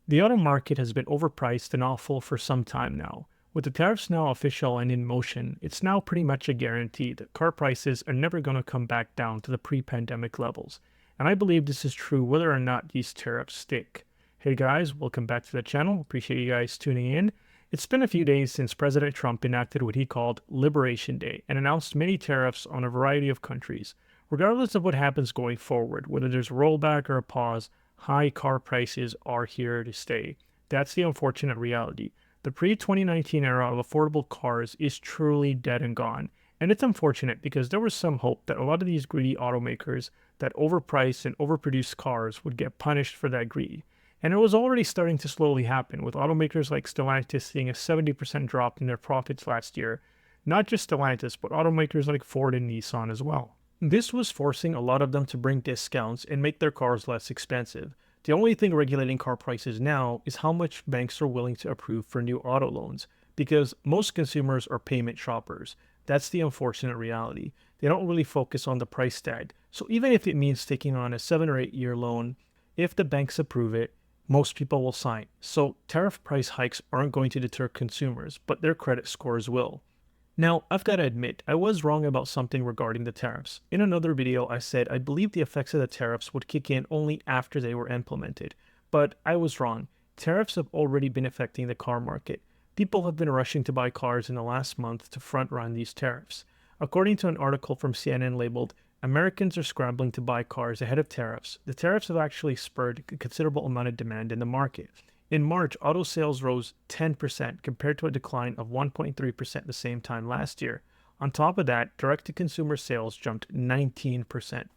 The auto market has been overpriced and awful for some time now. With the tariffs now official and in motion, it's now pretty much a guarantee that car prices are never going to come back down to the pre-pandemic levels. And I believe this is true whether or not these tariffs stick. Hey guys, welcome back to the channel. Appreciate you guys tuning in. It's been a few days since President Trump enacted what he called Liberation Day and announced many tariffs on a variety of countries. Regardless of what happens going forward, whether there's a rollback or a pause, high car prices are here to stay. That's the unfortunate reality. The pre-2019 era of affordable cars is truly dead and gone. And it's unfortunate because there was some hope that a lot of these greedy automakers that overpriced and overproduced cars would get punished for that greed. And it was already starting to slowly happen, with automakers like Stellantis seeing a 70% drop in their profits last year. Not just Stellantis, but automakers like Ford and Nissan as well. This was forcing a lot of them to bring discounts and make their cars less expensive. The only thing regulating car prices now is how much banks are willing to approve for new auto loans, because most consumers are payment shoppers. That's the unfortunate reality. They don't really focus on the price tag. So even if it means taking on a 7 or 8 year loan, if the banks approve it, most people will sign. So tariff price hikes aren't going to deter consumers, but their credit scores will. Now, I've got to admit, I was wrong about something regarding the tariffs. In another video, I said I believed the effects of the tariffs would kick in only after they were implemented. But I was wrong. Tariffs have already been affecting the car market. People have been rushing to buy cars in the last month to front-run these tariffs. According to an article from CNN labeled, "Americans are scrambling to buy cars ahead of tariffs," the tariffs have actually spurred a considerable amount of demand in the market. In March, auto sales rose 10% compared to a decline of 1.3% the same time last year. On top of that, direct-to-consumer sales jumped 19%.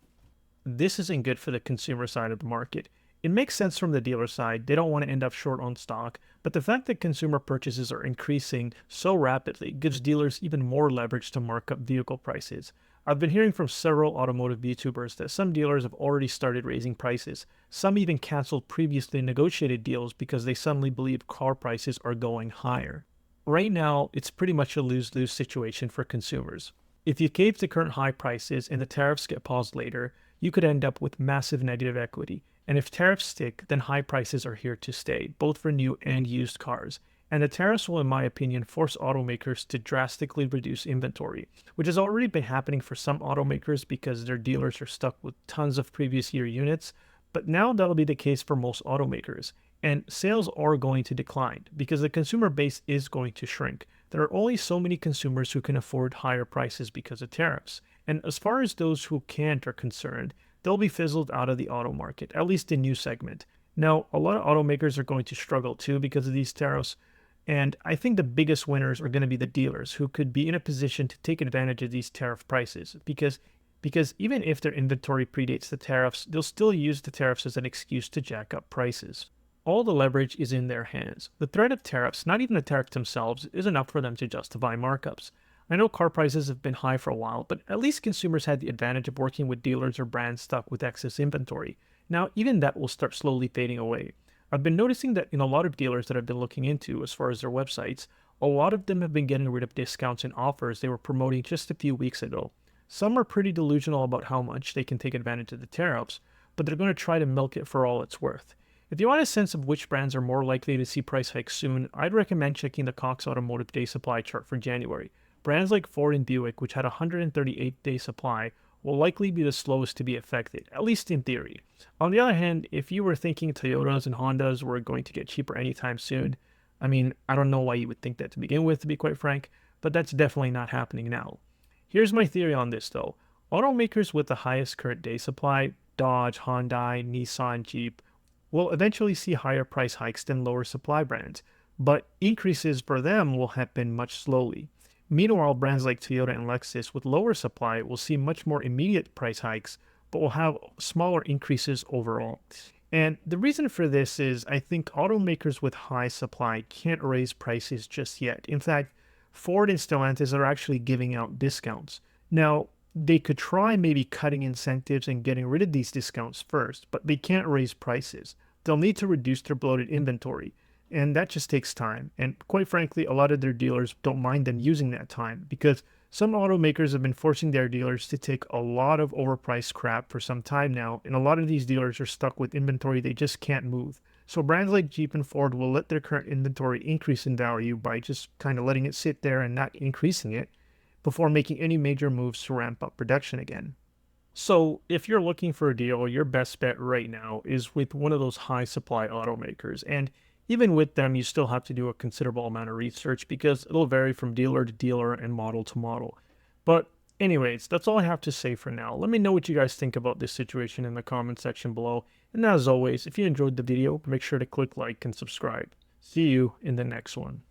This isn't good for the consumer side of the market. It makes sense from the dealer side. They don't want to end up short on stock, but the fact that consumer purchases are increasing so rapidly gives dealers even more leverage to mark up vehicle prices. I've been hearing from several automotive YouTubers that some dealers have already started raising prices. Some even canceled previously negotiated deals because they suddenly believe car prices are going higher. Right now, it's pretty much a lose-lose situation for consumers. If you cave to current high prices and the tariffs get paused later, you could end up with massive negative equity. And if tariffs stick, then high prices are here to stay, both for new and used cars. And the tariffs will, in my opinion, force automakers to drastically reduce inventory, which has already been happening for some automakers because their dealers are stuck with tons of previous year units. But now that'll be the case for most automakers. And sales are going to decline because the consumer base is going to shrink. There are only so many consumers who can afford higher prices because of tariffs. And as far as those who can't are concerned, they'll be fizzled out of the auto market, at least in new segment. Now, a lot of automakers are going to struggle too because of these tariffs. And I think the biggest winners are going to be the dealers who could be in a position to take advantage of these tariff prices because even if their inventory predates the tariffs, they'll still use the tariffs as an excuse to jack up prices. All the leverage is in their hands. The threat of tariffs, not even the tariffs themselves, is enough for them to justify markups. I know car prices have been high for a while, but at least consumers had the advantage of working with dealers or brands stuck with excess inventory. Now, even that will start slowly fading away. I've been noticing that in a lot of dealers that I've been looking into as far as their websites, a lot of them have been getting rid of discounts and offers they were promoting just a few weeks ago. Some are pretty delusional about how much they can take advantage of the tariffs, but they're going to try to milk it for all it's worth. If you want a sense of which brands are more likely to see price hikes soon, I'd recommend checking the Cox Automotive Day Supply chart for January. Brands like Ford and Buick, which had a 138-day supply, will likely be the slowest to be affected, at least in theory. On the other hand, if you were thinking Toyotas and Hondas were going to get cheaper anytime soon, I mean, I don't know why you would think that to begin with, to be quite frank, but that's definitely not happening now. Here's my theory on this though. Automakers with the highest current day supply, Dodge, Hyundai, Nissan, Jeep, will eventually see higher price hikes than lower supply brands, but increases for them will happen much slowly. Meanwhile, brands like Toyota and Lexus with lower supply will see much more immediate price hikes, but will have smaller increases overall. And the reason for this is I think automakers with high supply can't raise prices just yet. In fact, Ford and Stellantis are actually giving out discounts. Now, they could try maybe cutting incentives and getting rid of these discounts first, but they can't raise prices. They'll need to reduce their bloated inventory. And that just takes time. And quite frankly, a lot of their dealers don't mind them using that time because some automakers have been forcing their dealers to take a lot of overpriced crap for some time now. And a lot of these dealers are stuck with inventory they just can't move. So brands like Jeep and Ford will let their current inventory increase in value by just kind of letting it sit there and not increasing it before making any major moves to ramp up production again. So, if you're looking for a deal, your best bet right now is with one of those high supply automakers. And even with them, you still have to do a considerable amount of research because it'll vary from dealer to dealer and model to model. But, anyways, that's all I have to say for now. Let me know what you guys think about this situation in the comment section below. And as always, if you enjoyed the video, make sure to click like and subscribe. See you in the next one.